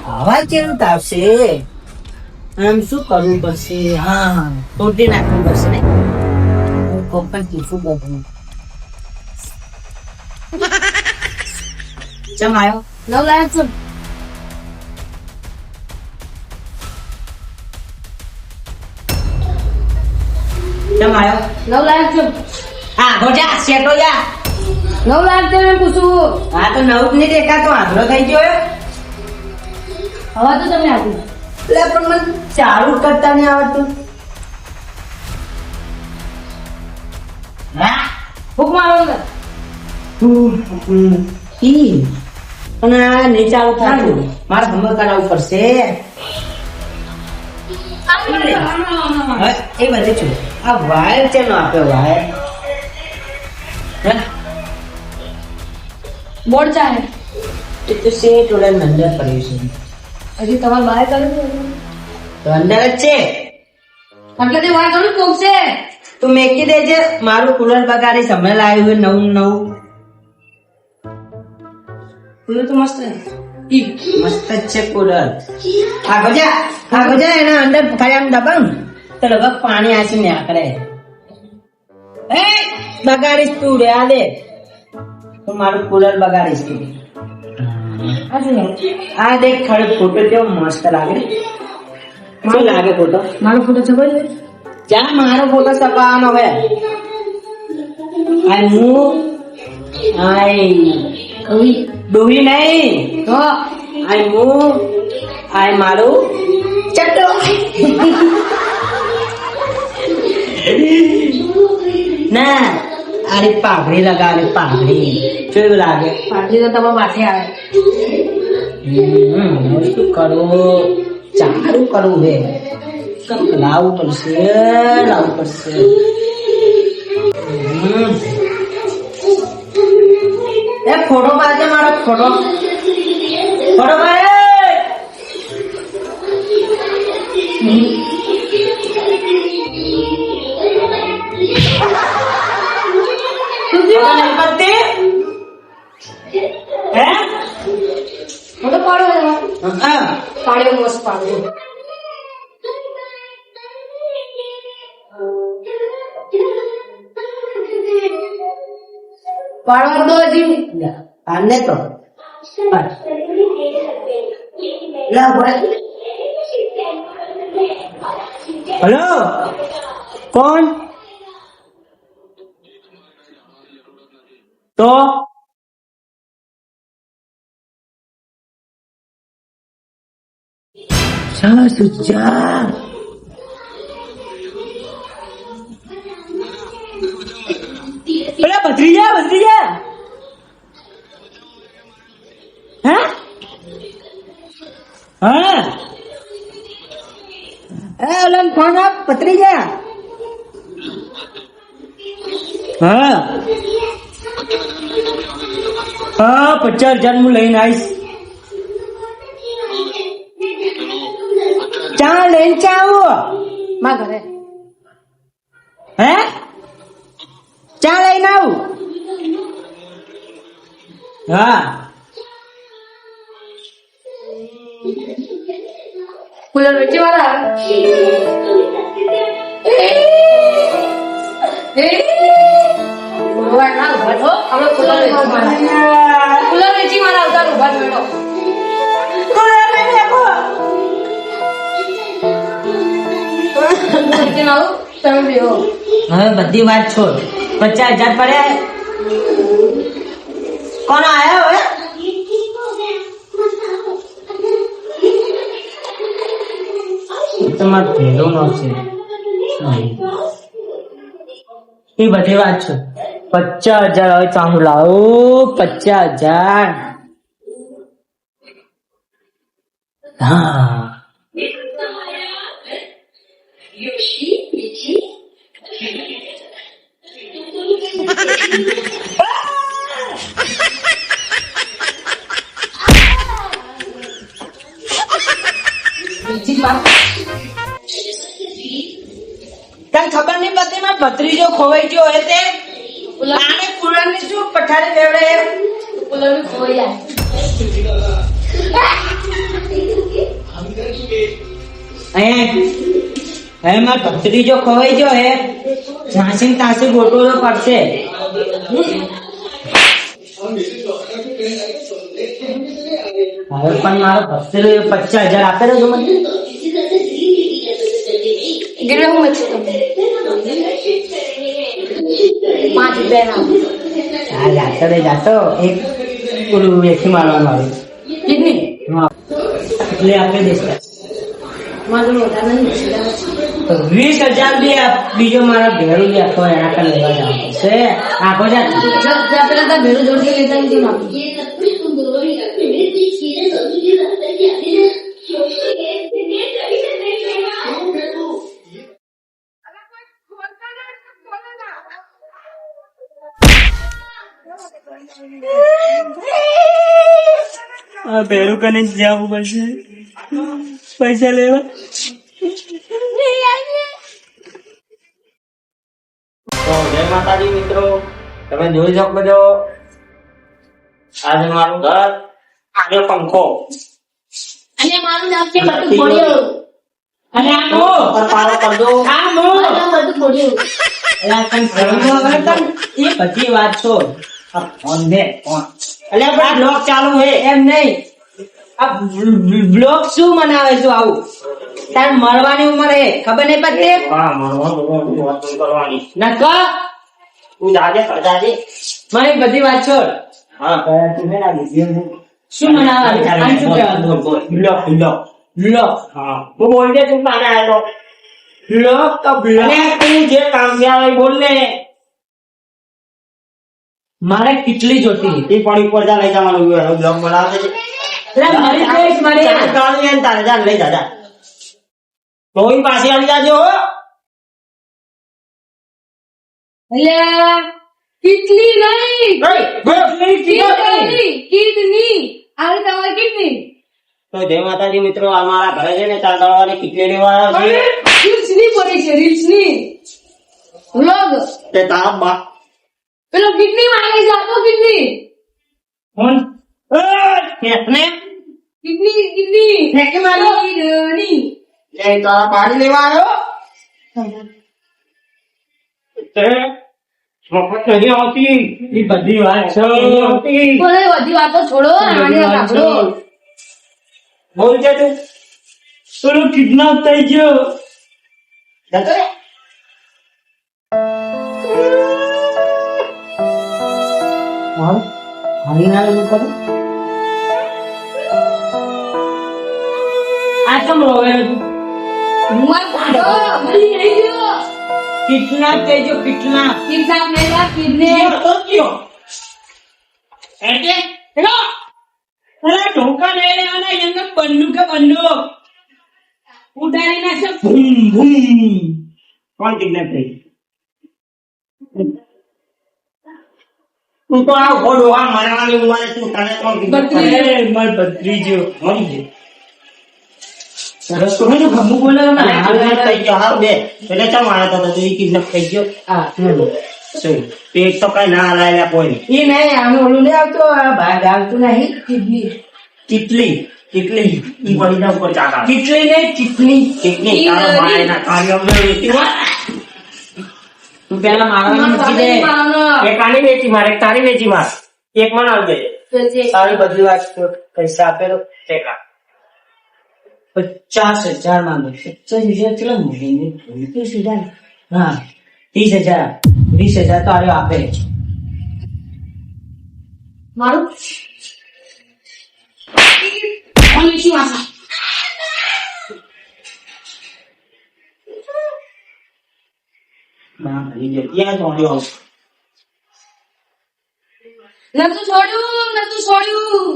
આવા કેમ તાવશે? આમ શું કરવું પડશે? હા, તોડી નાખવું પડશે ને. હું પપ્પા પૂછું બધું. ચમ આવ્યો? 9 લાખ છું. ચમ આવ્યો? 9 લાખ છું. હા, ગોજા શેટો જા. 9 લાખ છે એમ પૂછું. હા તો નવું જ નહીં દેખા તો આંધળો થઈ ગયો. હવા તો તમે આપી. એટલે પણ મને ચાલુ કરતા નહીં આવડતું. હા ભૂખ મારો ને. પણ આ નહીં ચાલુ થતું. મારે હમણાં કરાવવું પડશે. હવે એ બધે છું. આ વાયર ચેનો આપ્યો વાયર? બોર્ડ ચાલે. એ તો શેઠ ઓલા અંદર પડ્યું છે. હજી તમારે બહાર કરે છે. તો અંદર જ છે. એટલે તે વાળ થોડું પોગશે. તું મેકી દેજે. મારું કુલર બગાડી સમય લાવ્યું હોય નવું. કુલર તો મસ્ત છે. મસ્ત જ છે કુલર. આગો જા એના અંદર ખાલી આમ દબાવ તો લગભગ પાણી આસી ને આકડે. એ બગાડીશ તું રે આ દે. તું મારું કુલર બગાડીશ તું. આ દેખ ખડ ફોટો કેવો મસ્ત લાગે. શું લાગે ફોટો? મારો ફોટો છપાઈ દે. જા મારો ફોટો છપાવવાનો હવે. આઈ હું કવિ ડોહી નહીં તો આઈ હું આઈ મારું ચટ્ટો. ના આરી પાઘડી લગાવી પાઘડી કેવું લાગે? પાટલી તો તમારા માથે આવે. શું કરવું? ચાલુ કરવું હે. કંઈક લાવવું પડશે. એ ફોટો પાડજે મારો ફોટો પાડે. ફોટો પાડો હા પાડ્યો મસ્ત પાડ્યો. પાડવા દો હજી. પાડને તો હેલો કોણ? તો સુચા ભત્રીજા હા ઓલા ફોન આપ ભત્રીજા. હા 50,000 હું લઈને આવીશ. ચા લઈને આવો માં ઘરે. હે ચા લઈને આવું. હા કુલર વેચી વાળા. કુલર વેચી વાળા આવતા ઉભા બેઠો. તમે બેહો. હવે બધી વાત છોડ. 50,000 પડ્યા. કોણ આયા હવે? તમારો ભેડો નો છે એ બધી વાત છે. 50,000 હવે ચાંદુ લાવો. 50,000 હા તને ખબર નહીં પડતી મારો ભત્રીજો ખોવાઈ ગયો હોય તે આને કુરાન ની શું પઠારી દેવડે કુલર ખોઈ જાય. એમાં ભત્રીજો ખવાઈ ગયો હે ઝાંસી ને તાંસી ગોટોલો પડશે. હવે પણ મારો ભત્રીજો 50,000 આપેલો છો મને. ગીરવે હું મચ્છી તમને 5 રૂપિયા હા જાતો એક પેલું વેચી મારવાનું આવે કિડની હા એટલે આપી દેશે. મારું મોટા નહીં 20,000 બી બીજો મારા ભેરું બી આખો એના પર લેવા જવાનું છે. આખો જા પેલા તા ભેરું જોડી લેતા નથી મારું ભેરું કને જવું પડશે પૈસા લેવા. તો જય માતાજી મિત્રો, તમે જોઈ શકો છો આજે મારું ઘર, આજે પંખો અને મારું નામ છે બધું ફોડ્યું અને આ મો પારો કરજો. આ મો મારું નામ બધું ફોડ્યું એલા કઈ ફરવો વગર તમ એ બધી વાત છોડ. આ ફોન દે ફોન. એટલે આ બ્લોગ ચાલુ હે એમ નહીં. આ બ્લોગ શું મનાવે છો આવું? તાર મરવાની ઉંમર હે ખબર નહીં પડતી? હા મરવાનું વાત કરવાની. ના કર તું જાજે કરજાજે. મારી બધી વાત છોડ. હા કયા તું હે ના વિડિયો શું મનાવવાનું? આને શું કહેવાનું? Block block. બ્લોગ. હા તું બોલ દે તું કાને આયો બ્લોગ તો બ્લોગ. અને તું જે કામ આવે બોલ ને. મારે કેટલી જોતી ઈ પણ ઉપર જા લઈ જવાનું બ્લોક બનાવજે. એટલે મારી જોઈશ મારી ચાલ કાળી ને તારે જા લઈ જા. તોય પાછી આવી જાજો હો. અલ્યા કિડની નહીં ગઈ કિડની આ તમારી કિડની તો જય માતાજી મિત્રો, આ મારા ઘરે છે ને 4 દવાને કિટલી લેવા આવ્યો છે. રીલ્સની પડી છે રીલ્સની વ્લોગ તે તારા બા પેલો કિડની માંગે છે આપો કિડની ફોન ને કિડની ફેંકી મારો. કિડની એ તારા પાડી લેવા આવ્યો તે મફત નહીં આવતી. એ બધી વાત છે. નહીં આવતી. બોલે બધી વાતો છોડો આને સાંભળો બોલ છે તું પેલો કિડનેપ થઈ ગયો. જતો રે. હરિનાલ નું કરું આ કેમ રોવે તું? મુઆ કાઢો મરી ગઈ ગયો કિડનેપ થઈ ગયો કિડનેપ. કિડનેપ મેલા કિડની તો કયો એટલે હેલો અરે ઢોકા લઈ લેવાના એમને બંદૂક કે બંદૂક ઉડાડી નાખે ભૂમ ભૂમ. કોણ કિડનેપ થઈ? તું તો આ ઘોડો આ મારવાની ઉંમરે તું તને કોણ કિડનેપ બત્રીસ. કરે? અરે માર ભત્રીજો મરી ગયો. સરસ તો મેં ગમું બોલે આ કિડનેપ થઈ ગયો. હા બે એટલે ચમ આવ્યો તો તું ઈ કિડનેપ થઈ ગયો. હા શું પેટ તો કઈ ના હલાયેલા કોઈ નહીં. એ નહીં આમે ઓલું નહીં આવતો આ ભાગ આવતું નહીં કિડની કેટલી કેટલી ઈ પડી ના ઉપર ચાકા કેટલી નહીં ચીટની. કેટલી તારા માયના કાર્યમાં વેચી હોય. તું પેલા મારવાનું મૂકી દે. એક આની વેચી માર એક તારી વેચી માર એક મને આવી દે. તારી બધી વાત છોડ. પૈસા આપેલો ટેકા 50,000 માંગે. 50,000 કેટલા મૂકે સીધા? હા 30,000 20,000 તો આર્યો આપે. મારું ઓનલી માસા ના ભરી ગયો ત્યાં છોડ્યો નતું છોડ્યું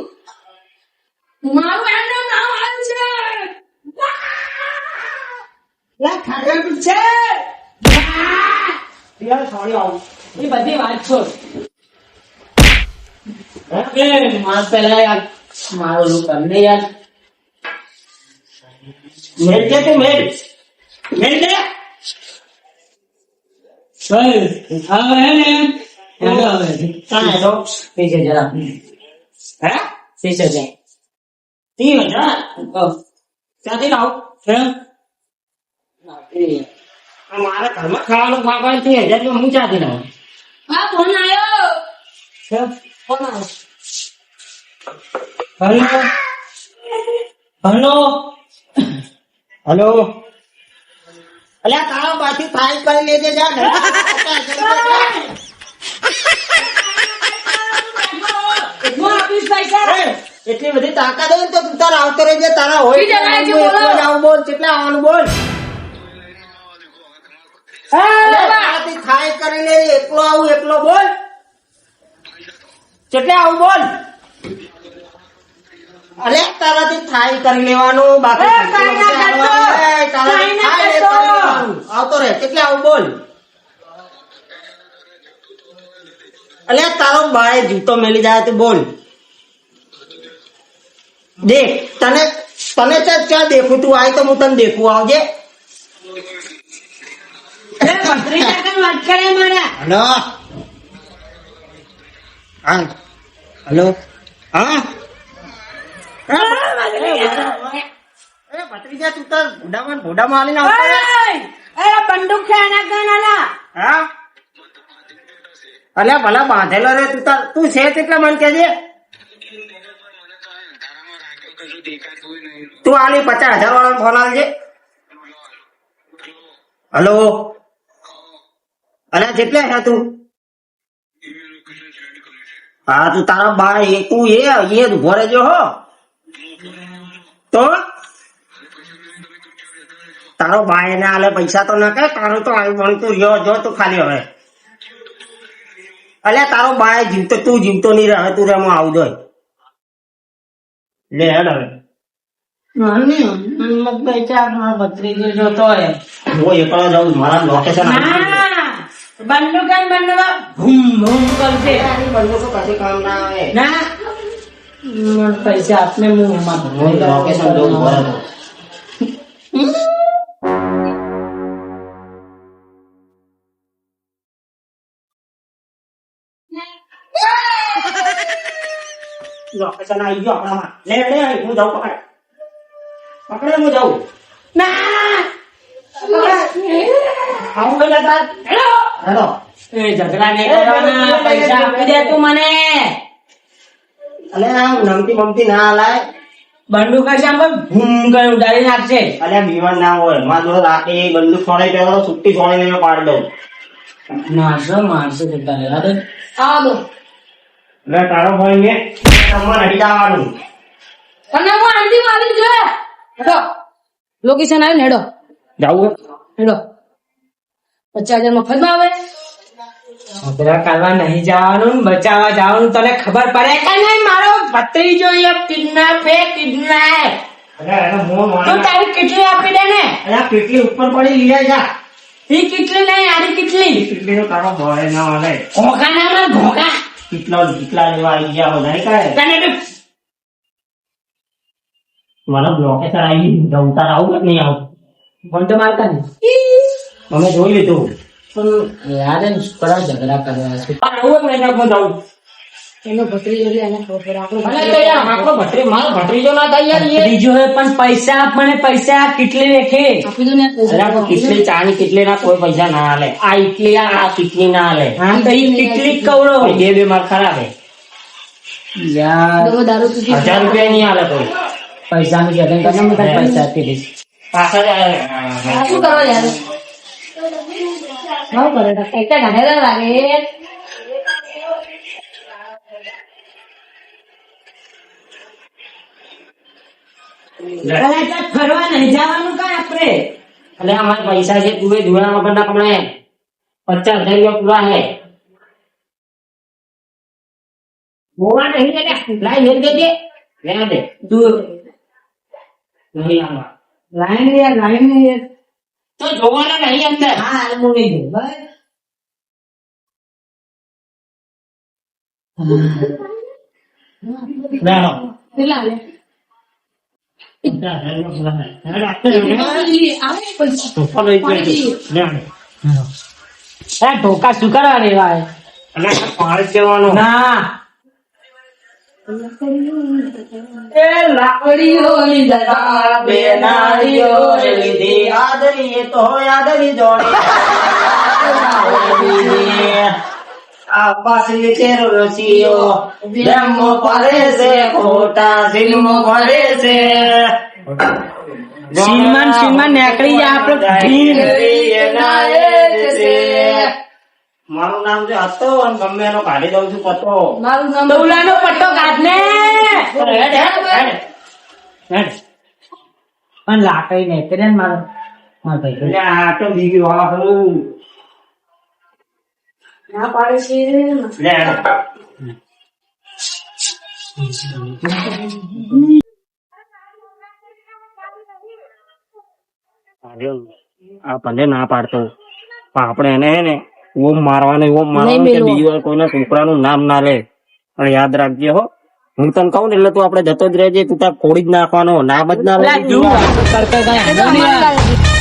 મારું એનું નામ આવ્યું છે લા ખાગર છે. ત્યાં છોડ્યો એ બધી વાત છોડ. એ માર પેલા યાર મારો લુક કરને યાર. મેલ કે તું મેલ મેલ દે. બસ હવે હે ને હવે કાંઈ તો 30,000 આપે. હે 30,000 30,000 ઓ, ત્યાંથી લાવું આ મારા ઘરમાં ખાવાનું ખાવા 30,000 માં હું ચાથી લાવું હા ફોન આવ્યો કોણ આવે? હલો હલો હલો અલ્યા તારા પાછી ફાઇલ કરી લેજે જા ને. હું આપીશ પૈસા એટલી બધી તાકાત હોય ને તો તું તારા આવતો રહેજે. તારા હોય બીજા તો રાજ્ય હું બોલો. એકલો જ આવું બોલ. કેટલા આવવાનું બોલ? તારાથી ફાઇલ કરી લે. એકલો આવું એકલો બોલ. કેટલે આવું બોલ? અલે તારાથી થાય કરી લેવાનું. બાકી એ, કાંઈ ના કરતો. તારાથી કાંઈ ના થાય એ કરતો. કરી લેવાનું. આવતો રહે. કેટલે આવું બોલ? અલે તારો બાય જૂતો મેલી જાય તું બોલ. દેખ તને તને ક્યાં દેખું? તું આય તો હું તને દેખું. આવજે. વાત કરે મારા હલો હા હલો હા ભત્રીજા તું તાર ભોડામાં આલીને આવતો રહે. બંદૂક છે એના કઈ નાલા હા અલ્યા ભલા બાંધેલો રે તું તાર. તું છે કેટલા મન કેજે. તું આલી 50,000 વાળો ફોન આલજે. હલો અલ્યા જેટલે છે તું? હા તું તારા બા તું એ ઉભો રહેજો હો. તો તારો ભાઈ ને આલે પૈસા તો ના કહે. તારું તો આવ્યું ભણતું જો તું ખાલી હવે. અલ્યા તારો બાય જીવતો તું જીવતો નહીં રહે. તું રે હું આવું જોઈ લે હેડ હવે. ભત્રીજો જોતો હોય હું એકલો જાઉં. મારા લોકેશન બંદૂક ભૂમ ભૂમ કરશે બંધુ કશું કામ ના આવે. ના પૈસા આપને હું લોકેશન જોઉં બરાબર. લોકેશન આવી ગયો આપણામાં. લે હું જાઉં. પકડે હું જાઉં. આવું પેલા તાર હેલો. ઝઘડા નહીં કરવાના પૈસા આપી દે તું મને અલે આમ નમતી બમતી ના હલાય. બંદૂક હશે આમ પણ ભૂમ કરી ઉડાડી નાખશે અલ્યા બીમાર ના હોય. મારા જોડે રાખે એ બંદૂક છોડાઈ પેલો છુટ્ટી છોડીને મેં પાડી દઉં. મારશો જતા રહેવા દે આવો દો એટલે તારો ભાઈ ને રમવા નથી જવાનું. અને હું આંટી મારી જો હેડો લોકેશન આવ્યું ને હેડો જાવું હેડો 50,000 મફતમાં આવે ઝઘડા કરવા નહીં જવાનું. બચાવવા જવાનું. તને ખબર પડે કે નહીં? મારો ભત્રીજો કિડનેપ. તું તારી કેટલી આપી દે ને કેટલી ઉપર પડી લીધા જા. ઈ કેટલી નહીં આરી કેટલી કેટલી નો તારો ભાઈ ના હાલે. ઘોઘા ના માર ઘોઘા કેટલા લેવા આવી ગયા બધા કાંઈ. તને બી મારા લોકેશન આવી જવું. તારે આવું કે નહીં આવું? ફોન તો મારતા નહીં અમે જોઈ લીધું. પણ યાદ ને કરા ઝઘડા કરવા છે આવું જ નહીં જાઉં. એનો ભત્રીજો એટલે એને ખબર પડે આપણો અલે તો યાર આપણો મારો ભત્રીજો ના થાય યાર. ભત્રીજો હે પણ પૈસા આપ મને પૈસા કેટલી લેખે આપી દો ને કેટલી ચાની કેટલી ના કોઈ પૈસા ના હાલે. આ ઇટલી આ કેટલી ના હાલે. હા તો ઈ કેટલી કવડો બે માર ખરાબ હે. યાર દારૂ તું 1,000 રૂપિયા નહીં હાલે કોઈ. પૈસા નું જતન કરને હું તારે પૈસા આપી દઈશ પાછા શું કરો યાર શું કરે એક ગાઢેલા લાગે ફરવા નહીં જવાનું કઈ આપડે અલે અમારે પૈસા છે તું ધોળા વગર ના કમળે 50,000 પૂરા હે. ગોવા નહીં લેતા. લાઈ લે દેજે. લેવા દે. તું નહીં આવા. લાઈન યાર તો જોવાના નહીં અંદર. હા હું નહીં દઉં બસ લેવાનો. કેટલા લે 50,000 પૂરા હે. હેડ આવે પૈસા તો લઈ જજો. લેવાનો. ઢોકા શું કરવા રેવા અને પાણી દેવાનો. ના એ લાકડીઓ લીધા બે નાળીઓ લીધી આદરી એ તો આદરી જોડે આ પાછલી ચેરો રસીઓ બ્રહ્મો પડે છે ખોટા સિનેમો પડે છે સીનમાં નીકળી જાય આપણે મારું નામ જે હતો અને ગમે એનો કાઢી દઉં છું પતો મારું નામ દુલાનો પટ્ટો કાઢને પણ લાકડી ને કરે ને મારો ભાઈ એટલે આ તો બીજું વાળા કરું ના પાડે છે લે આ ભલે ના પાડતો પણ આપણે એને હે ને ઓમ મારવાનું કે બીજી વાર કોઈના છોકરાનું નામ ના લે અને યાદ રાખજે હો હું તને કહું ને એટલે તું આપણે જતો જ રહેજે તું તાર ફોડી જ નાખવાનો નામ જ ના લે કરતા